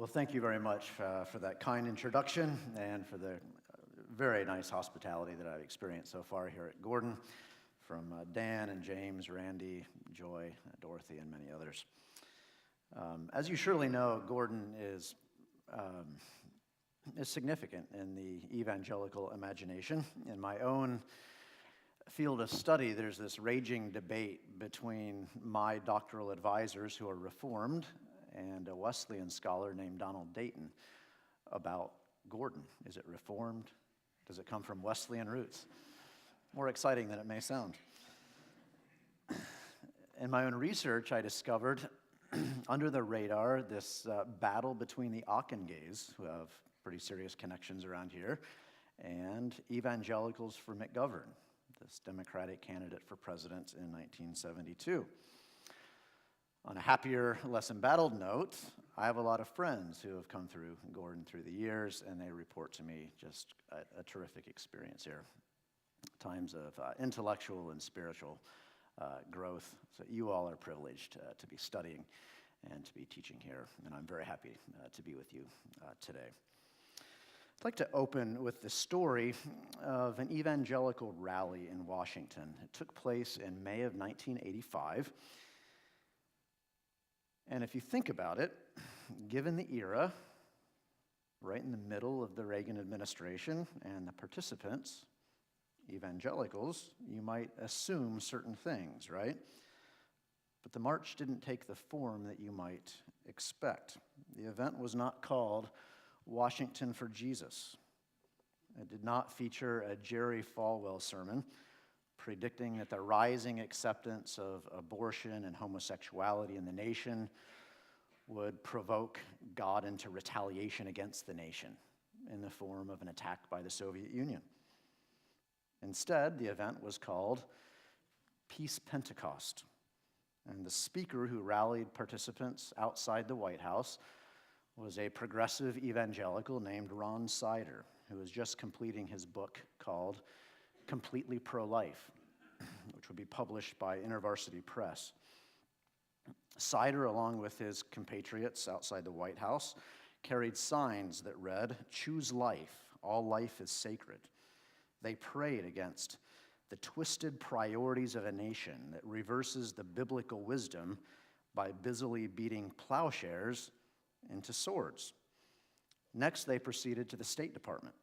Well, thank you very much for that kind introduction and for the very nice hospitality that I've experienced so far here at Gordon from Dan and James, Randy, Joy, Dorothy, and many others. As you surely know, Gordon is significant in the evangelical imagination. In my own field of study, there's this raging debate between my doctoral advisors who are Reformed and a Wesleyan scholar named Donald Dayton about Gordon. Is it Reformed? Does it come from Wesleyan roots? More exciting than it may sound. In my own research, I discovered under the radar this battle between the Ockengays, who have pretty serious connections around here, and evangelicals for McGovern, this Democratic candidate for president in 1972. On a happier, less embattled note, I have a lot of friends who have come through Gordon through the years, and they report to me just a terrific experience here. Times of intellectual and spiritual growth. So you all are privileged to be studying and to be teaching here, and I'm very happy to be with you today. I'd like to open with the story of an evangelical rally in Washington. It took place in May of 1985. And if you think about it, given the era, right in the middle of the Reagan administration and the participants, evangelicals, you might assume certain things, right? But the march didn't take the form that you might expect. The event was not called Washington for Jesus. It did not feature a Jerry Falwell sermon predicting that the rising acceptance of abortion and homosexuality in the nation would provoke God into retaliation against the nation in the form of an attack by the Soviet Union. Instead, the event was called Peace Pentecost, and the speaker who rallied participants outside the White House was a progressive evangelical named Ron Sider, who was just completing his book called Completely Pro-Life, which would be published by InterVarsity Press. Sider, along with his compatriots outside the White House, carried signs that read, "Choose life, all life is sacred." They prayed against the twisted priorities of a nation that reverses the biblical wisdom by busily beating plowshares into swords. Next, they proceeded to the State Department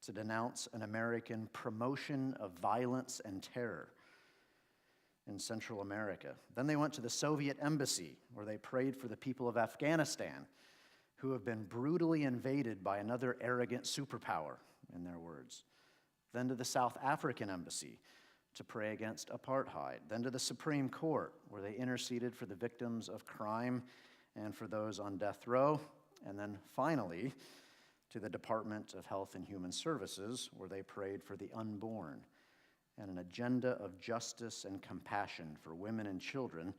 to denounce an American promotion of violence and terror in Central America. Then they went to the Soviet embassy, where they prayed for the people of Afghanistan, who have been brutally invaded by another arrogant superpower, in their words. Then to the South African embassy to pray against apartheid. Then to the Supreme Court, where they interceded for the victims of crime and for those on death row. And then finally, to the Department of Health and Human Services, where they prayed for the unborn and an agenda of justice and compassion for women and children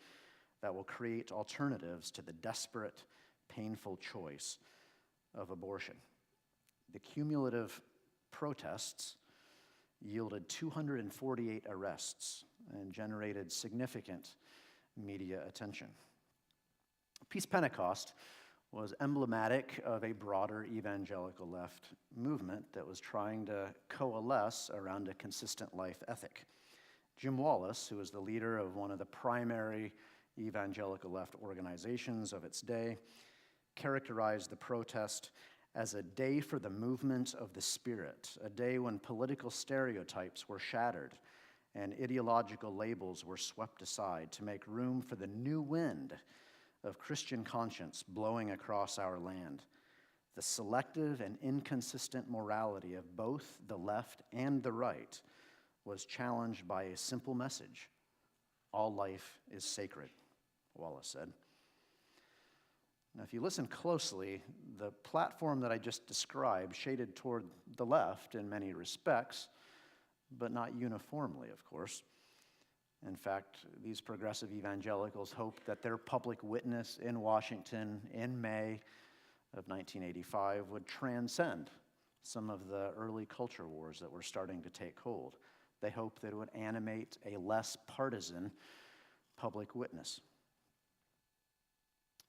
that will create alternatives to the desperate, painful choice of abortion. The cumulative protests yielded 248 arrests and generated significant media attention. Peace Pentecost was emblematic of a broader evangelical left movement that was trying to coalesce around a consistent life ethic. Jim Wallis, who was the leader of one of the primary evangelical left organizations of its day, characterized the protest as a day for the movement of the Spirit, a day when political stereotypes were shattered and ideological labels were swept aside to make room for the new wind of Christian conscience blowing across our land. The selective and inconsistent morality of both the left and the right was challenged by a simple message: all life is sacred, Wallace said. Now, if you listen closely, the platform that I just described shaded toward the left in many respects, but not uniformly, of course. In fact, these progressive evangelicals hoped that their public witness in Washington in May of 1985 would transcend some of the early culture wars that were starting to take hold. They hoped that it would animate a less partisan public witness.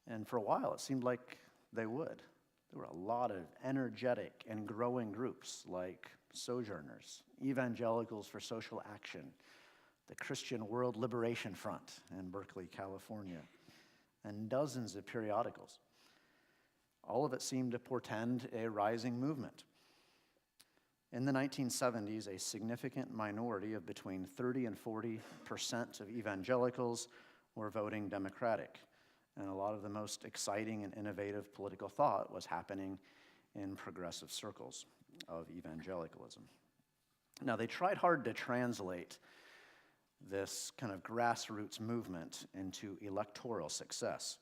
And for a while, it seemed like they would. There were a lot of energetic and growing groups like Sojourners, Evangelicals for Social Action, the Christian World Liberation Front in Berkeley, California, and dozens of periodicals. All of it seemed to portend a rising movement. In the 1970s, a significant minority of between 30 and 40% of evangelicals were voting Democratic, and a lot of the most exciting and innovative political thought was happening in progressive circles of evangelicalism. Now, they tried hard to translate this kind of grassroots movement into electoral success.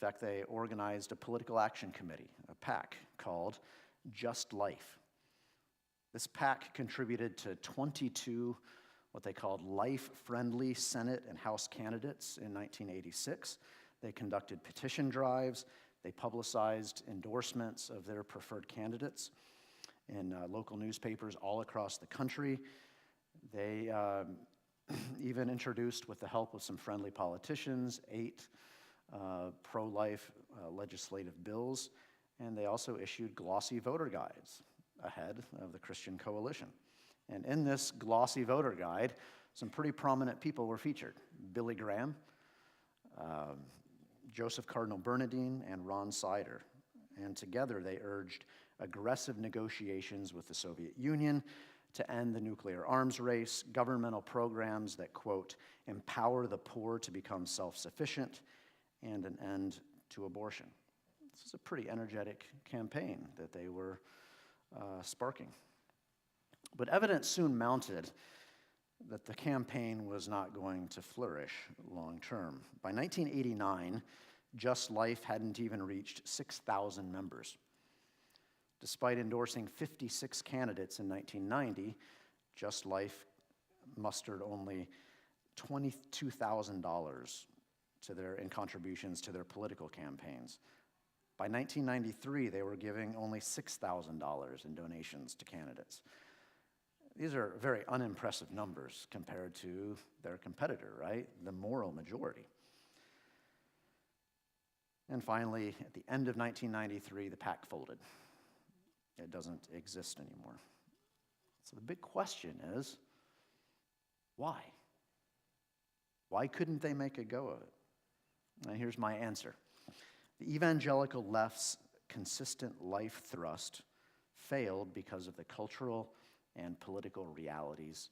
In fact, they organized a political action committee, a PAC, called Just Life. This PAC contributed to 22 what they called life-friendly Senate and House candidates in 1986. They conducted petition drives. They publicized endorsements of their preferred candidates in local newspapers all across the country. They even introduced, with the help of some friendly politicians, 8 pro-life legislative bills, and they also issued glossy voter guides ahead of the Christian Coalition. And in this glossy voter guide, some pretty prominent people were featured. Billy Graham, Joseph Cardinal Bernardine, and Ron Sider. And together they urged aggressive negotiations with the Soviet Union to end the nuclear arms race, governmental programs that, quote, empower the poor to become self-sufficient, and an end to abortion. This is a pretty energetic campaign that they were sparking. But evidence soon mounted that the campaign was not going to flourish long term. By 1989, Just Life hadn't even reached 6,000 members. Despite endorsing 56 candidates in 1990, Just Life mustered only $22,000 in contributions to their political campaigns. By 1993, they were giving only $6,000 in donations to candidates. These are very unimpressive numbers compared to their competitor, right? The moral majority. And finally, at the end of 1993, the PAC folded. It doesn't exist anymore. So the big question is, why? Why couldn't they make a go of it? And here's my answer. The evangelical left's consistent life thrust failed because of the cultural and political realities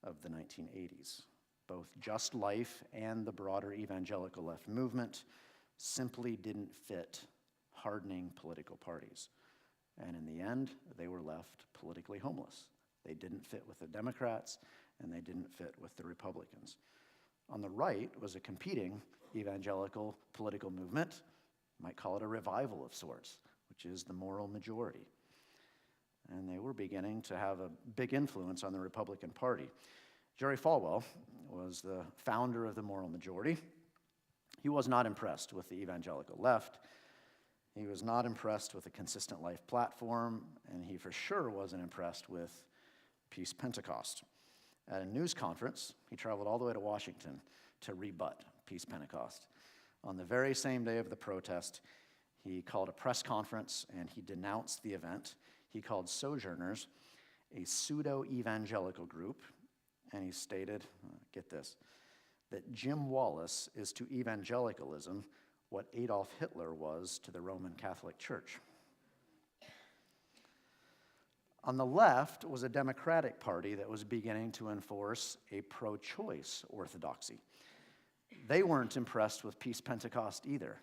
of the 1980s. Both Just Life and the broader evangelical left movement simply didn't fit hardening political parties. And in the end, they were left politically homeless. They didn't fit with the Democrats, and they didn't fit with the Republicans. On the right was a competing evangelical political movement, you might call it a revival of sorts, which is the moral majority. And they were beginning to have a big influence on the Republican Party. Jerry Falwell was the founder of the moral majority. He was not impressed with the evangelical left. He was not impressed with the consistent life platform, and he for sure wasn't impressed with Peace Pentecost. At a news conference, he traveled all the way to Washington to rebut Peace Pentecost. On the very same day of the protest, he called a press conference and he denounced the event. He called Sojourners a pseudo-evangelical group, and he stated, get this, that Jim Wallace is to evangelicalism what Adolf Hitler was to the Roman Catholic Church. On the left was a Democratic Party that was beginning to enforce a pro-choice orthodoxy. They weren't impressed with Peace Pentecost either.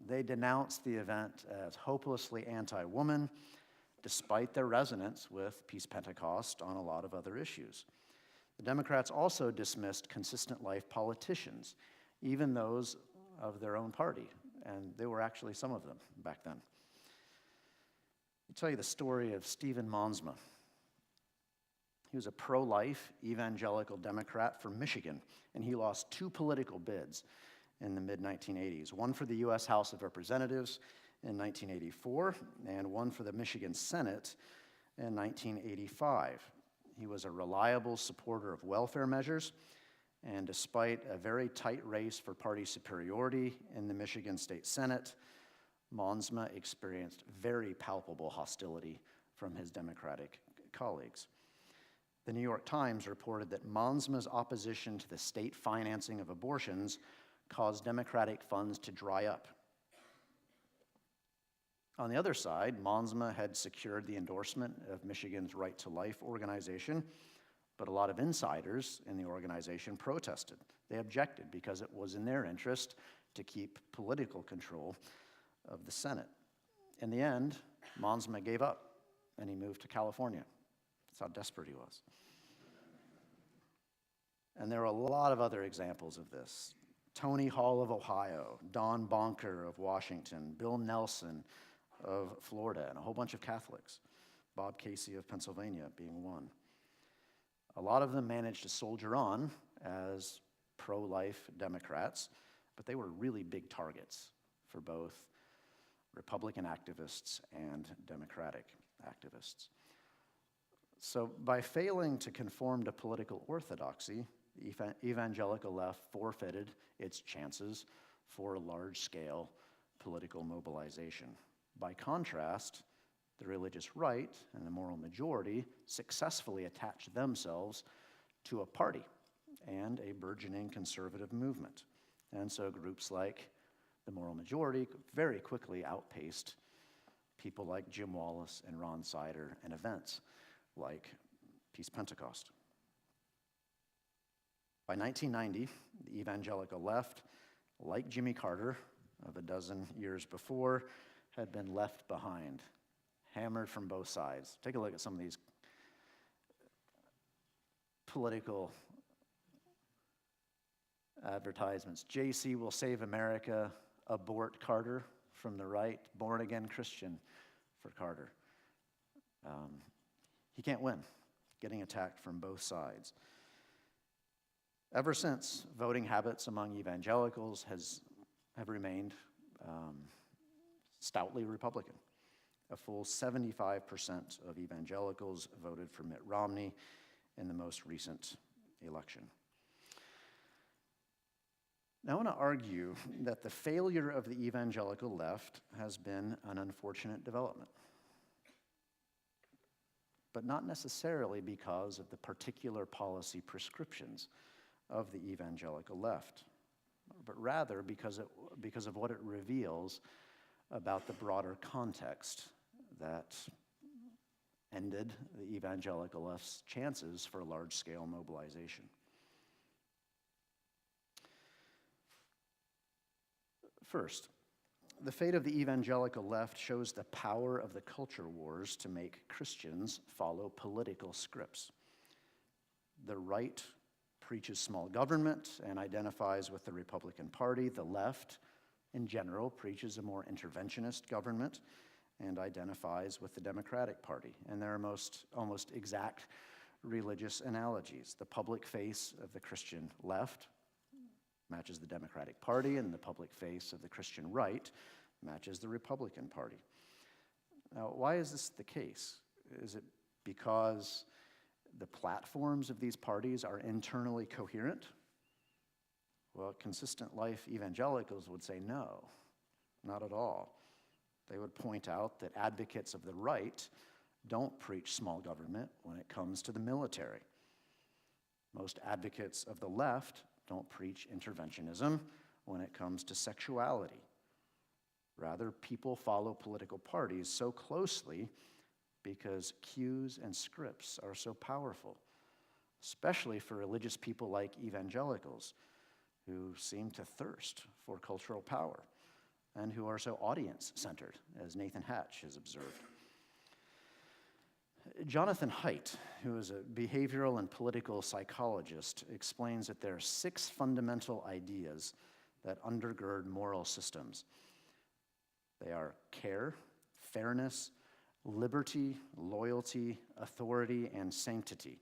They denounced the event as hopelessly anti-woman, despite their resonance with Peace Pentecost on a lot of other issues. The Democrats also dismissed consistent life politicians, even those of their own party, and there were actually some of them back then. I'll tell you the story of Stephen Monsma. He was a pro-life evangelical Democrat from Michigan, and he lost 2 political bids in the mid-1980s, one for the U.S. House of Representatives in 1984, and one for the Michigan Senate in 1985. He was a reliable supporter of welfare measures, and despite a very tight race for party superiority in the Michigan State Senate, Monsma experienced very palpable hostility from his Democratic colleagues. The New York Times reported that Monsma's opposition to the state financing of abortions caused Democratic funds to dry up. On the other side, Monsma had secured the endorsement of Michigan's Right to Life organization, but a lot of insiders in the organization protested. They objected because it was in their interest to keep political control of the Senate. In the end, Monsma gave up, and he moved to California. That's how desperate he was. And there are a lot of other examples of this. Tony Hall of Ohio, Don Bonker of Washington, Bill Nelson of Florida, and a whole bunch of Catholics, Bob Casey of Pennsylvania being one. A lot of them managed to soldier on as pro-life Democrats, but they were really big targets for both Republican activists and Democratic activists. So by failing to conform to political orthodoxy, the evangelical left forfeited its chances for a large-scale political mobilization. By contrast, the religious right and the moral majority successfully attached themselves to a party and a burgeoning conservative movement. And so groups like the moral majority very quickly outpaced people like Jim Wallace and Ron Sider and events like Peace Pentecost. By 1990, the evangelical left, like Jimmy Carter of a dozen years before, had been left behind, hammered from both sides. Take a look at some of these political advertisements. JC will save America, abort Carter from the right, born again Christian for Carter. He can't win, getting attacked from both sides. Ever since, voting habits among evangelicals have remained stoutly Republican. A full 75% of evangelicals voted for Mitt Romney in the most recent election. Now, I want to argue that the failure of the evangelical left has been an unfortunate development, but not necessarily because of the particular policy prescriptions of the evangelical left, but rather because of what it reveals about the broader context that ended the evangelical left's chances for large-scale mobilization. First, the fate of the evangelical left shows the power of the culture wars to make Christians follow political scripts. The right preaches small government and identifies with the Republican Party. The left, in general, preaches a more interventionist government and identifies with the Democratic Party. And there are almost exact religious analogies. The public face of the Christian left matches the Democratic Party, and the public face of the Christian right matches the Republican Party. Now, why is this the case? Is it because the platforms of these parties are internally coherent? Well, consistent life evangelicals would say no, not at all. They would point out that advocates of the right don't preach small government when it comes to the military. Most advocates of the left don't preach interventionism when it comes to sexuality. Rather, people follow political parties so closely because cues and scripts are so powerful, especially for religious people like evangelicals who seem to thirst for cultural power and who are so audience-centered, as Nathan Hatch has observed. Jonathan Haidt, who is a behavioral and political psychologist, explains that there are 6 fundamental ideas that undergird moral systems. They are care, fairness, liberty, loyalty, authority, and sanctity.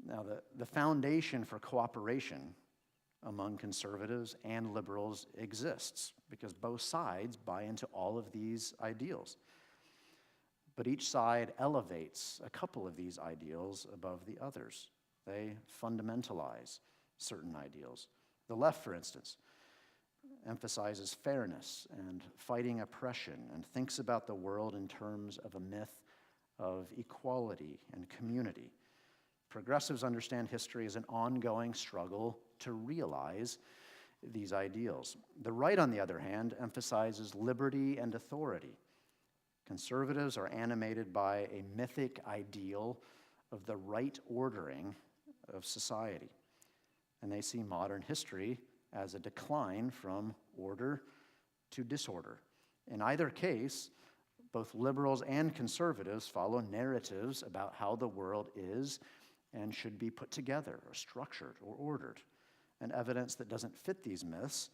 Now, the foundation for cooperation among conservatives and liberals exists because both sides buy into all of these ideals. But each side elevates a couple of these ideals above the others. They fundamentalize certain ideals. The left, for instance, emphasizes fairness and fighting oppression and thinks about the world in terms of a myth of equality and community. Progressives understand history as an ongoing struggle to realize these ideals. The right, on the other hand, emphasizes liberty and authority. Conservatives are animated by a mythic ideal of the right ordering of society, and they see modern history as a decline from order to disorder. In either case, both liberals and conservatives follow narratives about how the world is and should be put together or structured or ordered. And evidence that doesn't fit these myths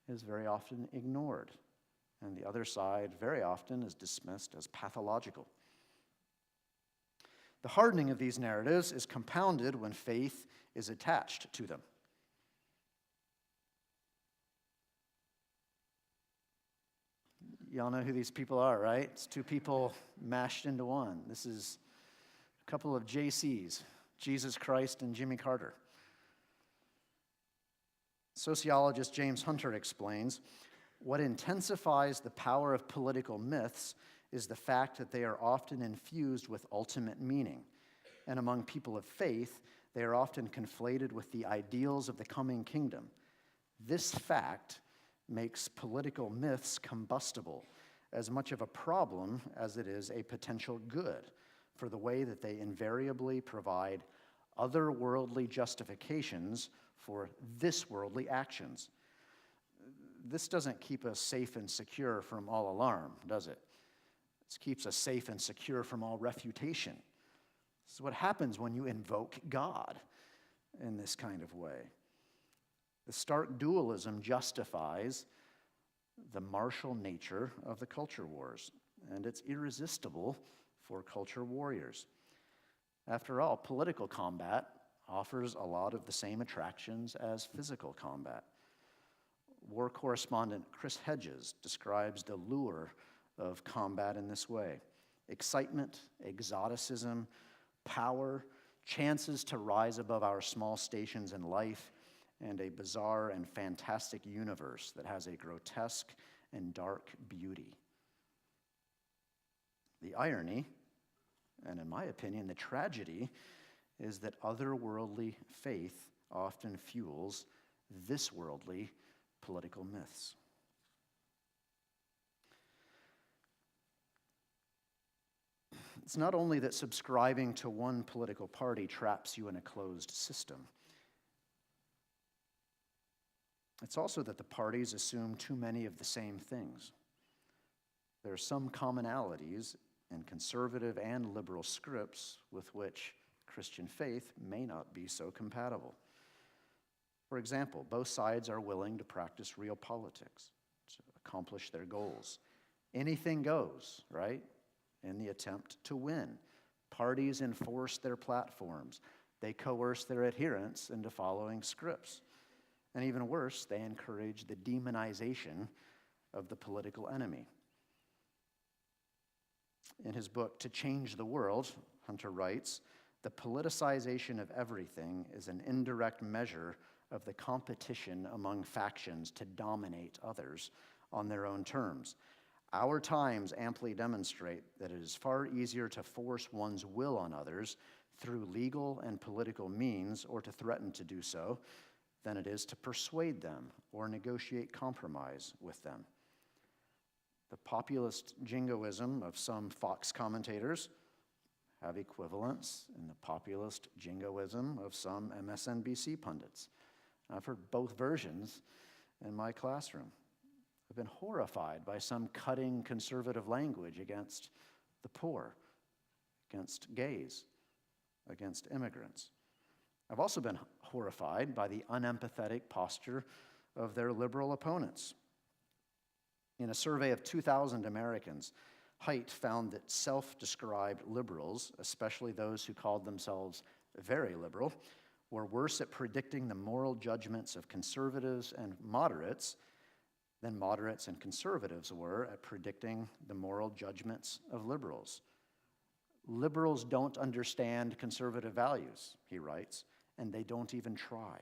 is very often ignored. And the other side very often is dismissed as pathological. The hardening of these narratives is compounded when faith is attached to them. Y'all know who these people are, right? It's two people mashed into one. This is a couple of JCs, Jesus Christ and Jimmy Carter. Sociologist James Hunter explains, what intensifies the power of political myths is the fact that they are often infused with ultimate meaning. And among people of faith, they are often conflated with the ideals of the coming kingdom. This fact makes political myths combustible, as much of a problem as it is a potential good, for the way that they invariably provide otherworldly justifications for this worldly actions. This doesn't keep us safe and secure from all alarm, does it? This keeps us safe and secure from all refutation. This is what happens when you invoke God in this kind of way. The stark dualism justifies the martial nature of the culture wars, and it's irresistible for culture warriors. After all, political combat offers a lot of the same attractions as physical combat. War correspondent Chris Hedges describes the lure of combat in this way: excitement, exoticism, power, chances to rise above our small stations in life, and a bizarre and fantastic universe that has a grotesque and dark beauty. The irony, and in my opinion, the tragedy, is that otherworldly faith often fuels this worldly political myths. It's not only that subscribing to one political party traps you in a closed system. It's also that the parties assume too many of the same things. There are some commonalities in conservative and liberal scripts with which Christian faith may not be so compatible. For example, both sides are willing to practice real politics to accomplish their goals. Anything goes, right? In the attempt to win. Parties enforce their platforms. They coerce their adherents into following scripts. And even worse, they encourage the demonization of the political enemy. In his book, To Change the World, Hunter writes, the politicization of everything is an indirect measure of the competition among factions to dominate others on their own terms. Our times amply demonstrate that it is far easier to force one's will on others through legal and political means, or to threaten to do so, than it is to persuade them or negotiate compromise with them. The populist jingoism of some Fox commentators have equivalents in the populist jingoism of some MSNBC pundits. I've heard both versions in my classroom. I've been horrified by some cutting conservative language against the poor, against gays, against immigrants. I've also been horrified by the unempathetic posture of their liberal opponents. In a survey of 2,000 Americans, Haidt found that self-described liberals, especially those who called themselves very liberal, were worse at predicting the moral judgments of conservatives and moderates than moderates and conservatives were at predicting the moral judgments of liberals. Liberals don't understand conservative values, he writes, and they don't even try.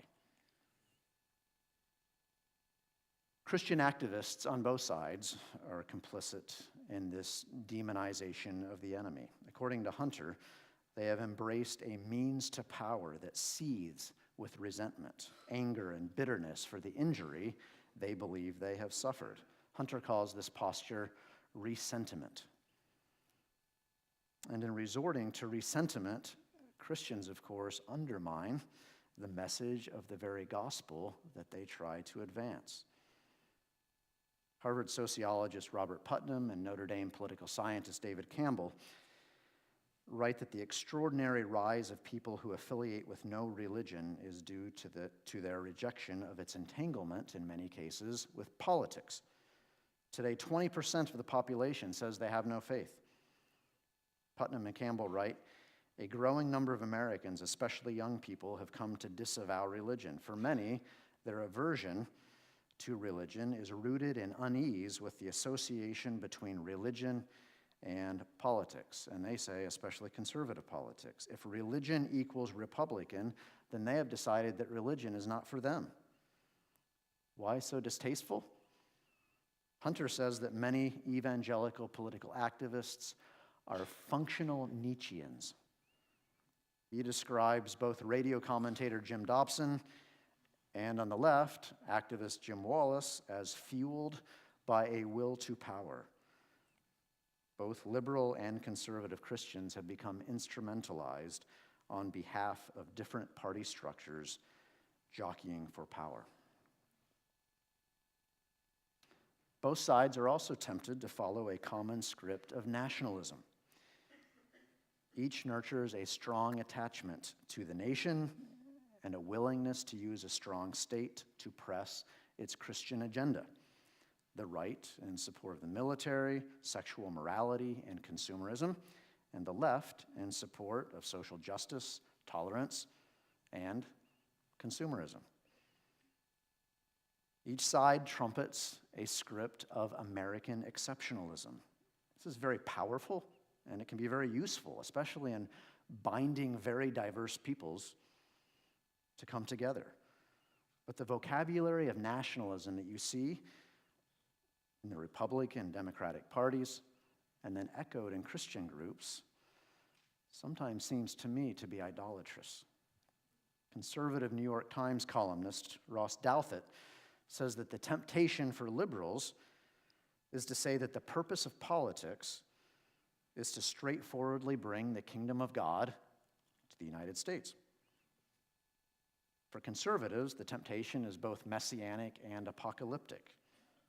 Christian activists on both sides are complicit in this demonization of the enemy. According to Hunter, they have embraced a means to power that seethes with resentment, anger, and bitterness for the injury they believe they have suffered. Hunter calls this posture resentiment. And in resorting to resentment, Christians, of course, undermine the message of the very gospel that they try to advance. Harvard sociologist Robert Putnam and Notre Dame political scientist David Campbell write that the extraordinary rise of people who affiliate with no religion is due to their rejection of its entanglement, in many cases, with politics. Today, 20% of the population says they have no faith. Putnam and Campbell write, a growing number of Americans, especially young people, have come to disavow religion. For many, their aversion to religion is rooted in unease with the association between religion and politics. And they say, especially conservative politics, if religion equals Republican, then they have decided that religion is not for them. Why so distasteful? Hunter says that many evangelical political activists are functional Nietzscheans. He describes both radio commentator Jim Dobson and, on the left, activist Jim Wallace as fueled by a will to power. Both liberal and conservative Christians have become instrumentalized on behalf of different party structures jockeying for power. Both sides are also tempted to follow a common script of nationalism. Each nurtures a strong attachment to the nation and a willingness to use a strong state to press its Christian agenda. The right in support of the military, sexual morality, and consumerism, and the left in support of social justice, tolerance, and consumerism. Each side trumpets a script of American exceptionalism. This is very powerful, and it can be very useful, especially in binding very diverse peoples to come together. But the vocabulary of nationalism that you see in the Republican and Democratic parties, and then echoed in Christian groups, sometimes seems to me to be idolatrous. Conservative New York Times columnist Ross Douthat says that the temptation for liberals is to say that the purpose of politics is to straightforwardly bring the kingdom of God to the United States. For conservatives, the temptation is both messianic and apocalyptic.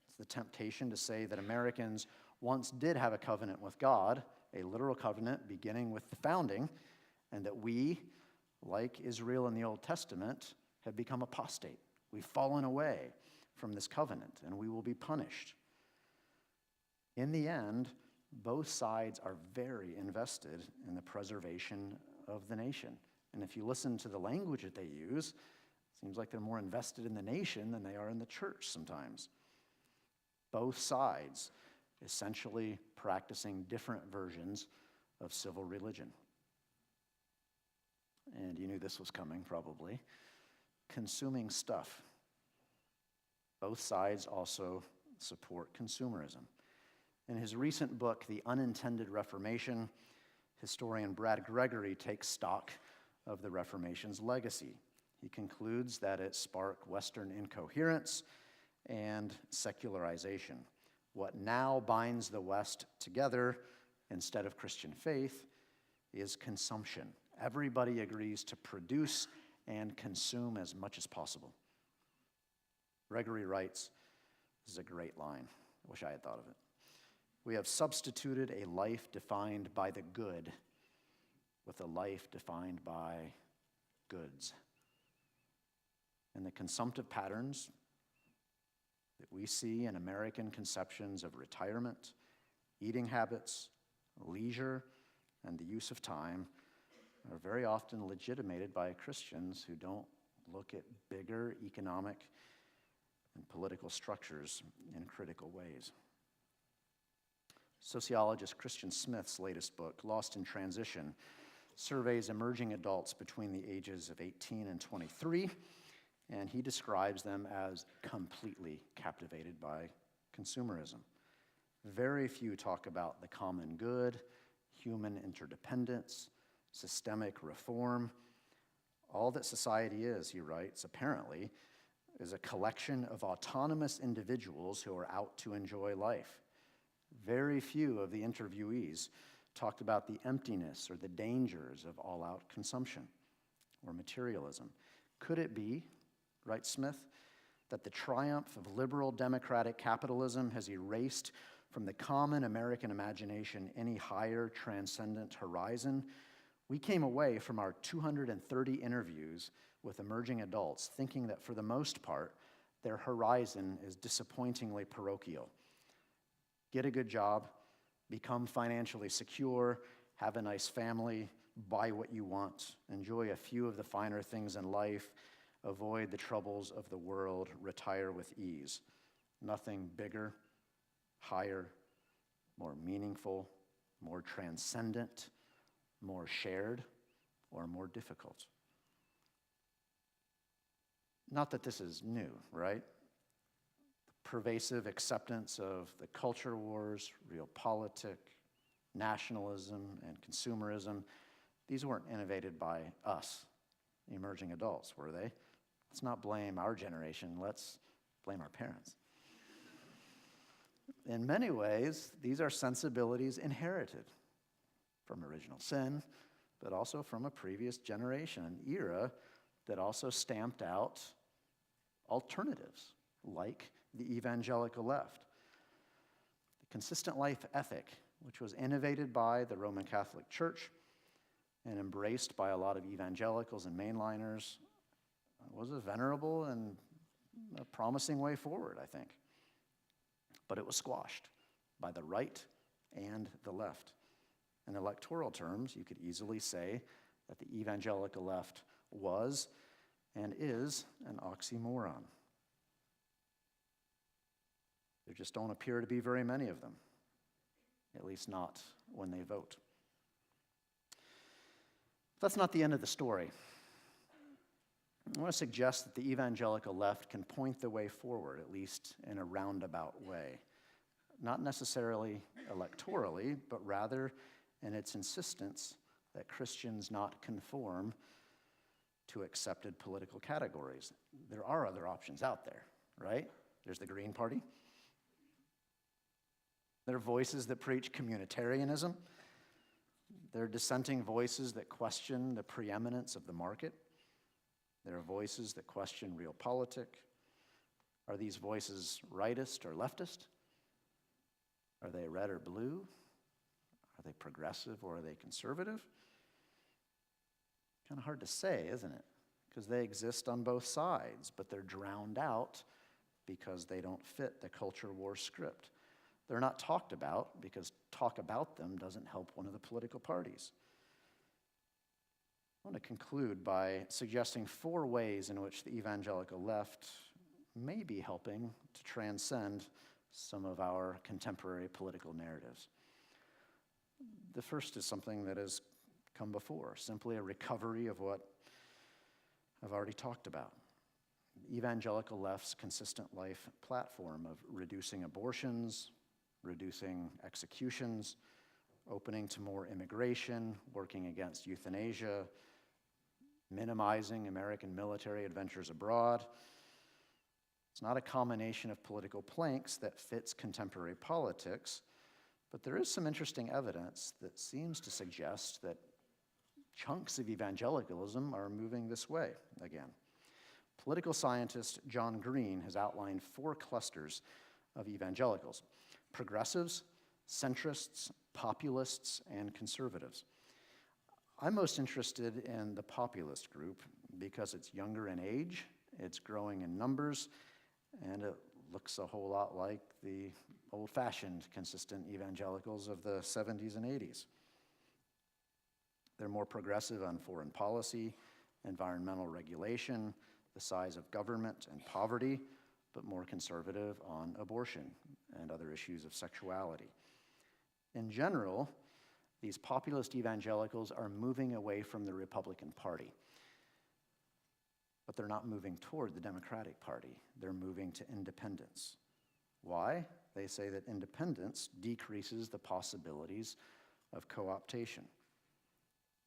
It's the temptation to say that Americans once did have a covenant with God, a literal covenant beginning with the founding, and that we, like Israel in the Old Testament, have become apostate. We've fallen away from this covenant, and we will be punished. In the end, both sides are very invested in the preservation of the nation. And if you listen to the language that they use, it seems like they're more invested in the nation than they are in the church sometimes. Both sides essentially practicing different versions of civil religion. And you knew this was coming, probably. Consuming stuff. Both sides also support consumerism. In his recent book, The Unintended Reformation, historian Brad Gregory takes stock of the Reformation's legacy. He concludes that it sparked Western incoherence and secularization. What now binds the West together instead of Christian faith is consumption. Everybody agrees to produce and consume as much as possible. Gregory writes, this is a great line. I wish I had thought of it. We have substituted a life defined by the good with a life defined by goods. And the consumptive patterns that we see in American conceptions of retirement, eating habits, leisure, and the use of time are very often legitimated by Christians who don't look at bigger economic and political structures in critical ways. Sociologist Christian Smith's latest book, Lost in Transition, surveys emerging adults between the ages of 18 and 23 and he describes them as completely captivated by consumerism. Very few talk about the common good, human interdependence, systemic reform. All that society is, he writes, apparently, is a collection of autonomous individuals who are out to enjoy life. Very few of the interviewees talked about the emptiness or the dangers of all-out consumption or materialism. Could it be, writes Smith, that the triumph of liberal democratic capitalism has erased from the common American imagination any higher transcendent horizon? We came away from our 230 interviews with emerging adults thinking that for the most part, their horizon is disappointingly parochial. Get a good job, become financially secure, have a nice family, buy what you want, enjoy a few of the finer things in life, avoid the troubles of the world, retire with ease. Nothing bigger, higher, more meaningful, more transcendent, more shared, or more difficult. Not that this is new, right? Pervasive acceptance of the culture wars, realpolitik, nationalism, and consumerism, these weren't innovated by us, emerging adults, were they? Let's not blame our generation, let's blame our parents. In many ways, these are sensibilities inherited from original sin, but also from a previous generation, an era that also stamped out alternatives like the evangelical left. The consistent life ethic, which was innovated by the Roman Catholic Church and embraced by a lot of evangelicals and mainliners, was a venerable and a promising way forward, I think. But it was squashed by the right and the left. In electoral terms, you could easily say that the evangelical left was and is an oxymoron. There just don't appear to be very many of them, at least not when they vote. That's not the end of the story. I want to suggest that the evangelical left can point the way forward, at least in a roundabout way. Not necessarily electorally, but rather in its insistence that Christians not conform to accepted political categories. There are other options out there, right? There's the Green Party. There are voices that preach communitarianism. There are dissenting voices that question the preeminence of the market. There are voices that question realpolitik. Are these voices rightist or leftist? Are they red or blue? Are they progressive or are they conservative? Kind of hard to say, isn't it? Because they exist on both sides, but they're drowned out because they don't fit the culture war script. They're not talked about because talk about them doesn't help one of the political parties. I want to conclude by suggesting 4 ways in which the evangelical left may be helping to transcend some of our contemporary political narratives. The first is something that has come before, simply a recovery of what I've already talked about. Evangelical left's consistent life platform of reducing abortions, reducing executions, opening to more immigration, working against euthanasia, minimizing American military adventures abroad. It's not a combination of political planks that fits contemporary politics, but there is some interesting evidence that seems to suggest that chunks of evangelicalism are moving this way again. Political scientist John Green has outlined 4 clusters of evangelicals: progressives, centrists, populists, and conservatives. I'm most interested in the populist group because it's younger in age, it's growing in numbers, and it looks a whole lot like the old-fashioned consistent evangelicals of the 70s and 80s. They're more progressive on foreign policy, environmental regulation, the size of government, and poverty, but more conservative on abortion and other issues of sexuality. In general, these populist evangelicals are moving away from the Republican Party. but they're not moving toward the Democratic Party. They're moving to independence. Why? They say that independence decreases the possibilities of co-optation.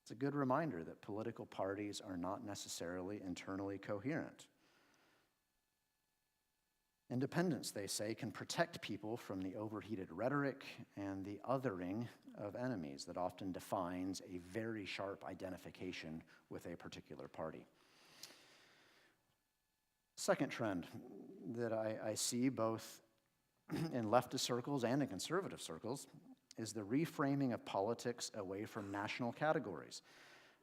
It's a good reminder that political parties are not necessarily internally coherent. Independence, they say, can protect people from the overheated rhetoric and the othering of enemies that often defines a very sharp identification with a particular party. Second trend that I see both in leftist circles and in conservative circles is the reframing of politics away from national categories.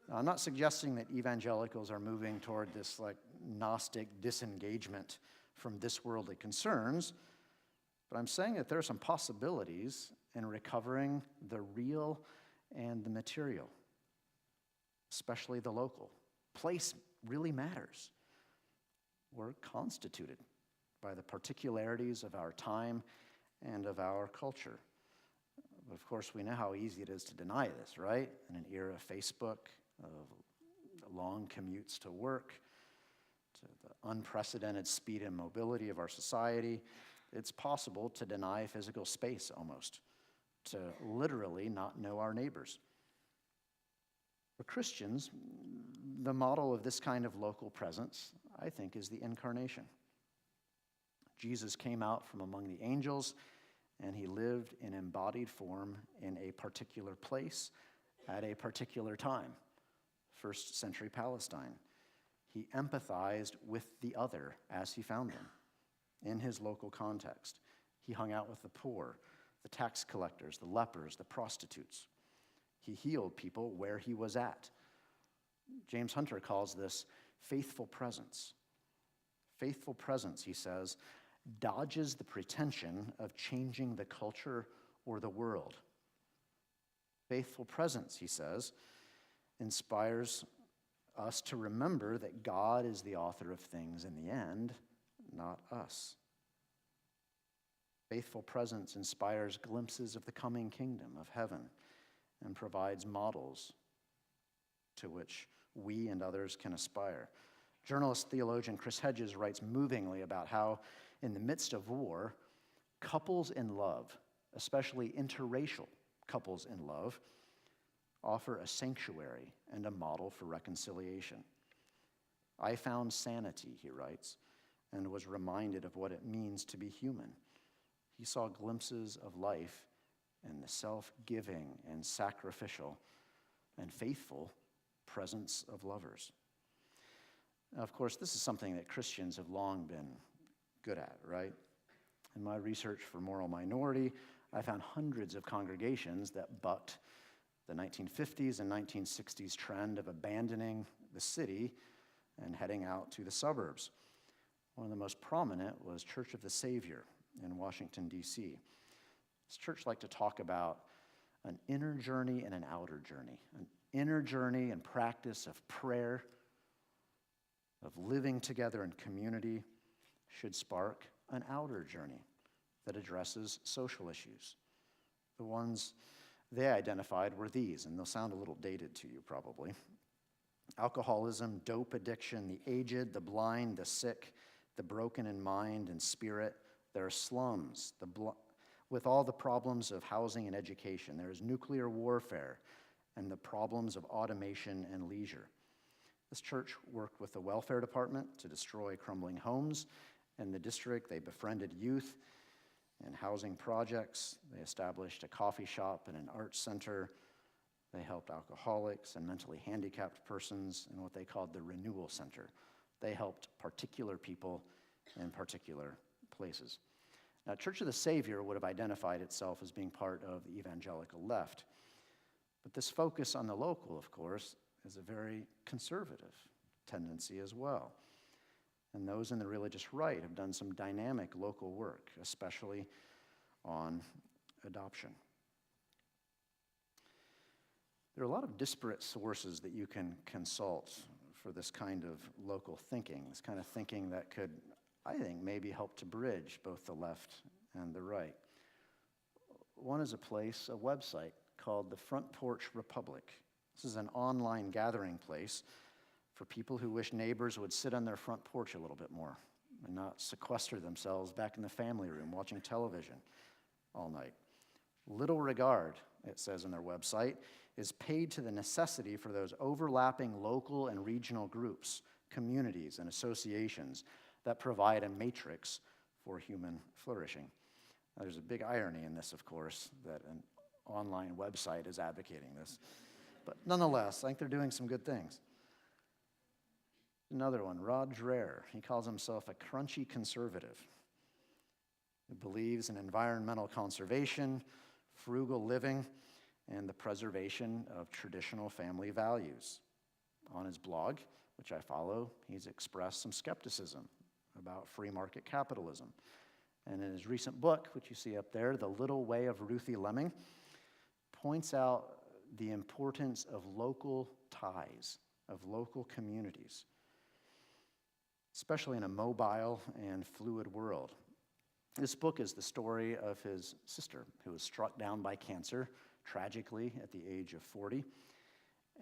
Now, I'm not suggesting that evangelicals are moving toward this Gnostic disengagement from this worldly concerns, but I'm saying that there are some possibilities in recovering the real and the material, especially the local. Place really matters. We're constituted by the particularities of our time and of our culture. But of course, we know how easy it is to deny this, right? In an era of Facebook, of long commutes to work, to the unprecedented speed and mobility of our society, it's possible to deny physical space almost, to literally not know our neighbors. For Christians, the model of this kind of local presence, I think, is the incarnation. Jesus came out from among the angels, and he lived in embodied form in a particular place at a particular time, first century Palestine. He empathized with the other as he found them in his local context. He hung out with the poor, the tax collectors, the lepers, the prostitutes. He healed people where he was at. James Hunter calls this faithful presence. Faithful presence, he says, dodges the pretension of changing the culture or the world. Faithful presence, he says, inspires us to remember that God is the author of things in the end, not us. Faithful presence inspires glimpses of the coming kingdom of heaven and provides models to which we and others can aspire. Journalist theologian Chris Hedges writes movingly about how, in the midst of war, couples in love, especially interracial couples in love, offer a sanctuary and a model for reconciliation. I found sanity, he writes, and was reminded of what it means to be human. He saw glimpses of life in the self-giving and sacrificial and faithful presence of lovers. Now, of course, this is something that Christians have long been good at, right? In my research for moral minority, I found hundreds of congregations that bucked the 1950s and 1960s trend of abandoning the city and heading out to the suburbs. One of the most prominent was Church of the Savior in Washington, D.C. This church liked to talk about an inner journey and an outer journey, an inner journey and practice of prayer, of living together in community, should spark an outer journey that addresses social issues. The ones they identified were these, and they'll sound a little dated to you probably. Alcoholism, dope addiction, the aged, the blind, the sick, the broken in mind and spirit. There are slums, with all the problems of housing and education. There is nuclear warfare and the problems of automation and leisure. This church worked with the welfare department to destroy crumbling homes. In the district, they befriended youth in housing projects. They established a coffee shop and an arts center. They helped alcoholics and mentally handicapped persons in what they called the Renewal Center. They helped particular people in particular places. Now, Church of the Savior would have identified itself as being part of the evangelical left. But this focus on the local, of course, is a very conservative tendency as well. And those in the religious right have done some dynamic local work, especially on adoption. There are a lot of disparate sources that you can consult for this kind of local thinking, this kind of thinking that could, I think, maybe help to bridge both the left and the right. One is a website called the Front Porch Republic. This is an online gathering place for people who wish neighbors would sit on their front porch a little bit more and not sequester themselves back in the family room watching television all night. Little regard, it says on their website, is paid to the necessity for those overlapping local and regional groups, communities, and associations that provide a matrix for human flourishing. Now, there's a big irony in this, of course, that an online website is advocating this. But nonetheless, I think they're doing some good things. Another one, Rod Dreher. He calls himself a crunchy conservative. He believes in environmental conservation, frugal living, and the preservation of traditional family values. On his blog, which I follow, he's expressed some skepticism about free market capitalism. And in his recent book, which you see up there, The Little Way of Ruthie Lemming, points out the importance of local ties, of local communities, especially in a mobile and fluid world. This book is the story of his sister, who was struck down by cancer, tragically, at the age of 40.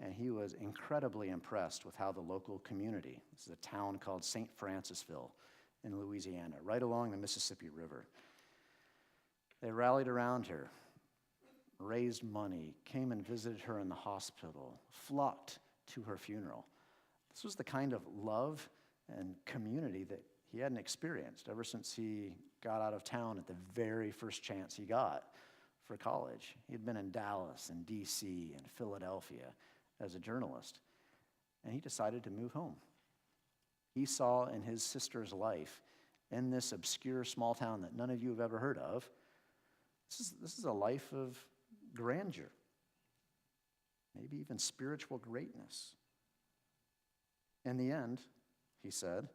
And he was incredibly impressed with how the local community, this is a town called St. Francisville in Louisiana, right along the Mississippi River. They rallied around her, raised money, came and visited her in the hospital, flocked to her funeral. This was the kind of love and community that he hadn't experienced ever since he got out of town at the very first chance he got for college. He'd been in Dallas and D.C. and Philadelphia as a journalist, and he decided to move home. He saw in his sister's life, in this obscure small town that none of you have ever heard of, this is a life of grandeur, maybe even spiritual greatness. In the end, he said,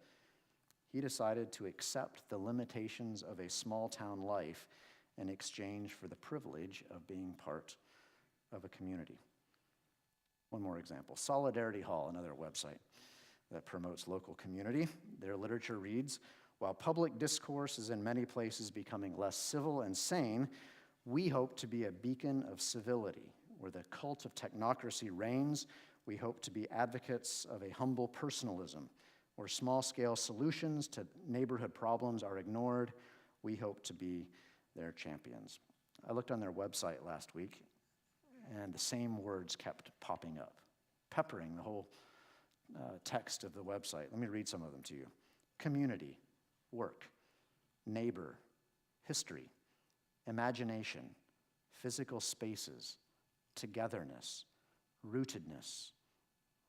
he decided to accept the limitations of a small town life in exchange for the privilege of being part of a community. One more example, Solidarity Hall, another website that promotes local community. Their literature reads, while public discourse is in many places becoming less civil and sane, we hope to be a beacon of civility. Where the cult of technocracy reigns, we hope to be advocates of a humble personalism. Where small-scale solutions to neighborhood problems are ignored, we hope to be their champions. I looked on their website last week, and the same words kept popping up, peppering the whole text of the website. Let me read some of them to you. Community, work, neighbor, history, imagination, physical spaces, togetherness, rootedness,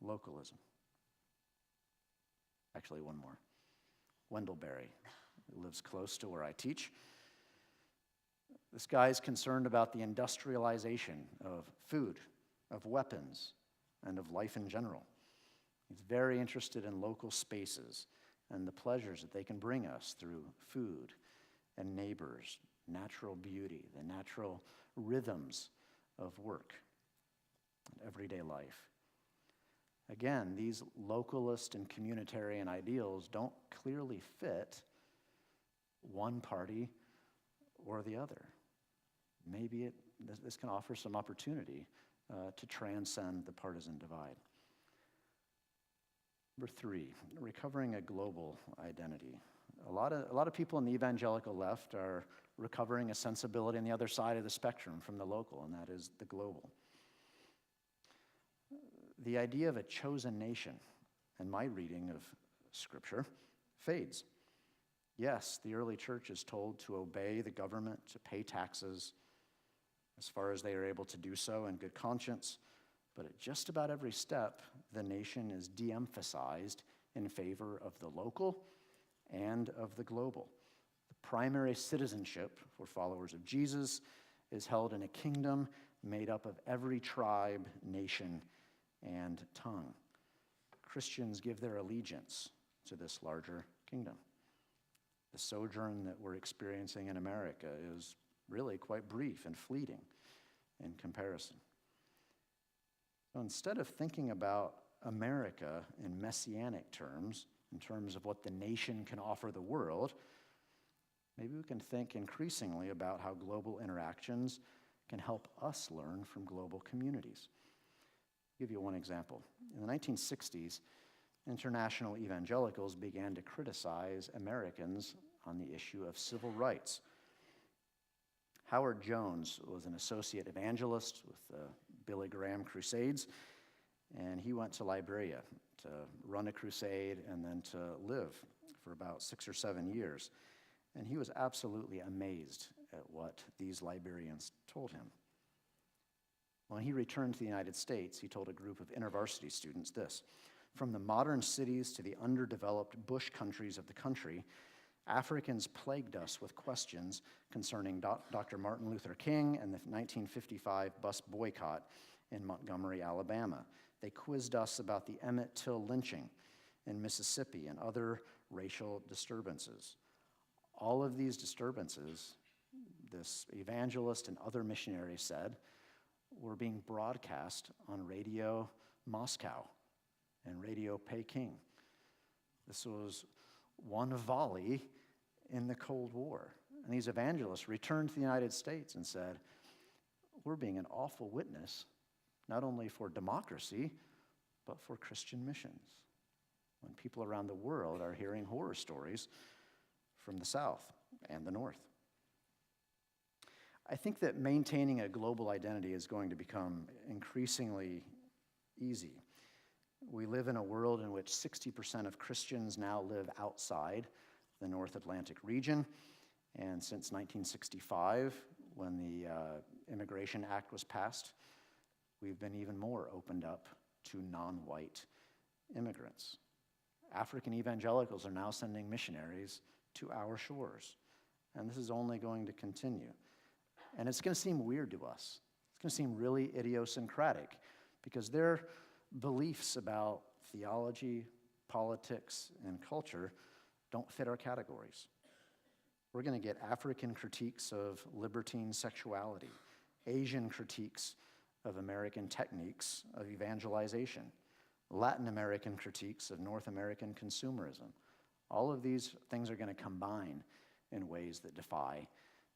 localism. Actually, one more. Wendellberry, who lives close to where I teach. This guy is concerned about the industrialization of food, of weapons, and of life in general. He's very interested in local spaces and the pleasures that they can bring us through food and neighbors, natural beauty, the natural rhythms of work and everyday life. Again, these localist and communitarian ideals don't clearly fit one party or the other. Maybe this can offer some opportunity to transcend the partisan divide. Number 3, recovering a global identity. A lot of people in the evangelical left are recovering a sensibility on the other side of the spectrum from the local, and that is the global. The idea of a chosen nation, in my reading of Scripture, fades. Yes, the early church is told to obey the government, to pay taxes as far as they are able to do so in good conscience, but at just about every step, the nation is de-emphasized in favor of the local and of the global. The primary citizenship for followers of Jesus is held in a kingdom made up of every tribe, nation, and tongue. Christians give their allegiance to this larger kingdom. The sojourn that we're experiencing in America is really quite brief and fleeting in comparison. So instead of thinking about America in messianic terms, in terms of what the nation can offer the world, maybe we can think increasingly about how global interactions can help us learn from global communities. I'll give you one example. In the 1960s, international evangelicals began to criticize Americans on the issue of civil rights. Howard Jones was an associate evangelist with the Billy Graham Crusades, and he went to Liberia to run a crusade and then to live for about 6 or 7 years. And he was absolutely amazed at what these Liberians told him. When he returned to the United States, he told a group of InterVarsity students this: "From the modern cities to the underdeveloped bush countries of the country, Africans plagued us with questions concerning Dr. Martin Luther King and the 1955 bus boycott in Montgomery, Alabama. They quizzed us about the Emmett Till lynching in Mississippi and other racial disturbances. All of these disturbances," this evangelist and other missionaries said, "were being broadcast on Radio Moscow and Radio Peking." This was one volley in the Cold War. And these evangelists returned to the United States and said, "We're being an awful witness, not only for democracy, but for Christian missions, when people around the world are hearing horror stories from the South and the North." I think that maintaining a global identity is going to become increasingly easy. We live in a world in which 60% of Christians now live outside the North Atlantic region, and since 1965, when the Immigration Act was passed, we've been even more opened up to non-white immigrants. African evangelicals are now sending missionaries to our shores, and this is only going to continue. And it's going to seem weird to us. It's going to seem really idiosyncratic, because their beliefs about theology, politics, and culture don't fit our categories. We're going to get African critiques of libertine sexuality, Asian critiques of American techniques of evangelization, Latin American critiques of North American consumerism. All of these things are going to combine in ways that defy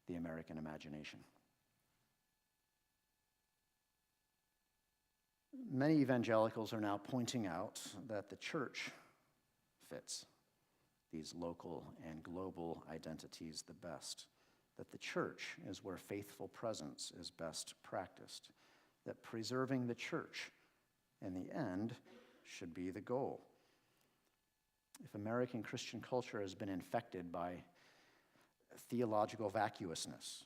the American imagination. Many evangelicals are now pointing out that the church fits these local and global identities the best, that the church is where faithful presence is best practiced, that preserving the church in the end should be the goal. If American Christian culture has been infected by theological vacuousness,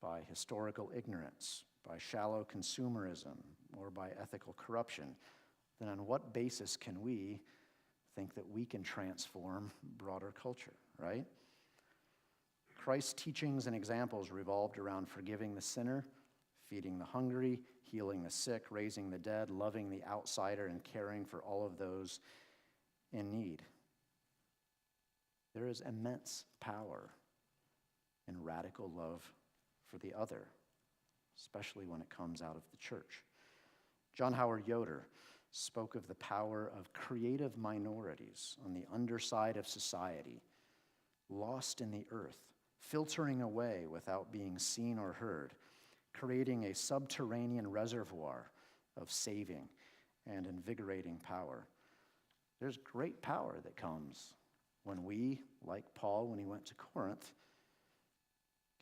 by historical ignorance, by shallow consumerism, or by ethical corruption, then on what basis can we think that we can transform broader culture, right? Christ's teachings and examples revolved around forgiving the sinner, feeding the hungry, healing the sick, raising the dead, loving the outsider, and caring for all of those in need. There is immense power in radical love for the other, especially when it comes out of the church. John Howard Yoder spoke of the power of creative minorities on the underside of society, lost in the earth, filtering away without being seen or heard, creating a subterranean reservoir of saving and invigorating power. There's great power that comes when we, like Paul when he went to Corinth,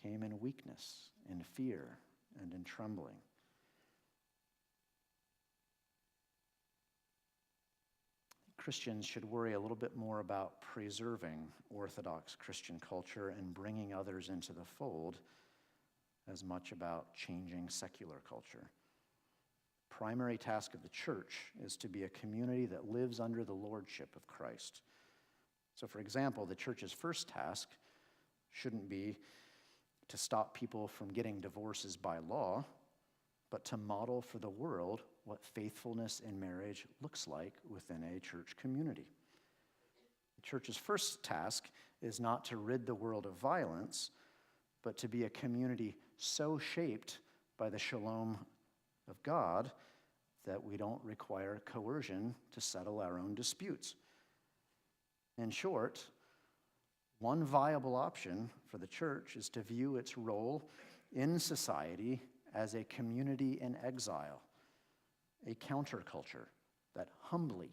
came in weakness, in fear, and in trembling. Christians should worry a little bit more about preserving Orthodox Christian culture and bringing others into the fold as much about changing secular culture. The primary task of the church is to be a community that lives under the lordship of Christ. So, for example, the church's first task shouldn't be to stop people from getting divorces by law, but to model for the world what faithfulness in marriage looks like within a church community. The church's first task is not to rid the world of violence, but to be a community so shaped by the shalom of God that we don't require coercion to settle our own disputes. In short, one viable option for the church is to view its role in society as a community in exile, a counterculture that humbly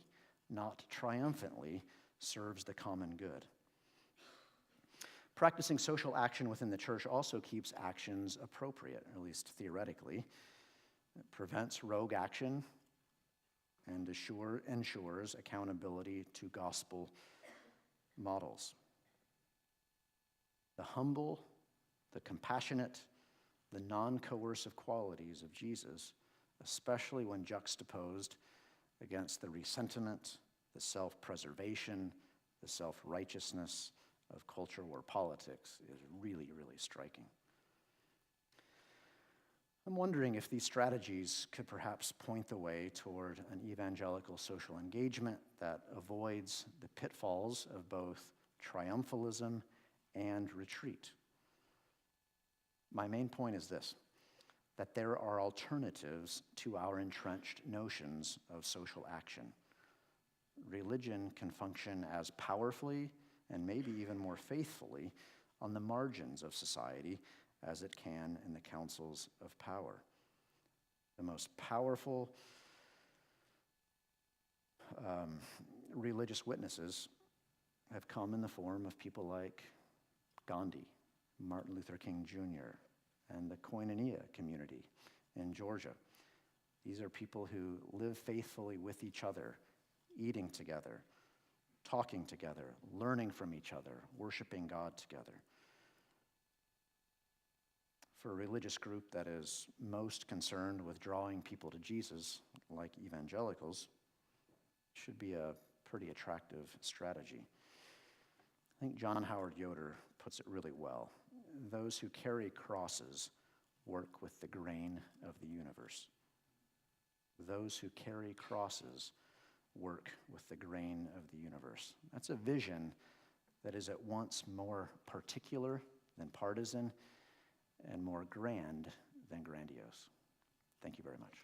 not triumphantly, serves the common good. Practicing social action within the church also keeps actions appropriate, at least theoretically. It prevents rogue action and ensures accountability to gospel models. The humble, the compassionate, the non-coercive qualities of Jesus, especially when juxtaposed against the resentment, the self-preservation, the self-righteousness of culture war politics, is really, really striking. I'm wondering if these strategies could perhaps point the way toward an evangelical social engagement that avoids the pitfalls of both triumphalism and retreat. My main point is this, that there are alternatives to our entrenched notions of social action. Religion can function as powerfully and maybe even more faithfully on the margins of society as it can in the councils of power. The most powerful religious witnesses have come in the form of people like Gandhi, Martin Luther King Jr., and the Koinonia community in Georgia. These are people who live faithfully with each other, eating together, talking together, learning from each other, worshiping God together. For a religious group that is most concerned with drawing people to Jesus, like evangelicals, should be a pretty attractive strategy. I think John Howard Yoder puts it really well. Those who carry crosses work with the grain of the universe. Those who carry crosses work with the grain of the universe. That's a vision that is at once more particular than partisan and more grand than grandiose. Thank you very much.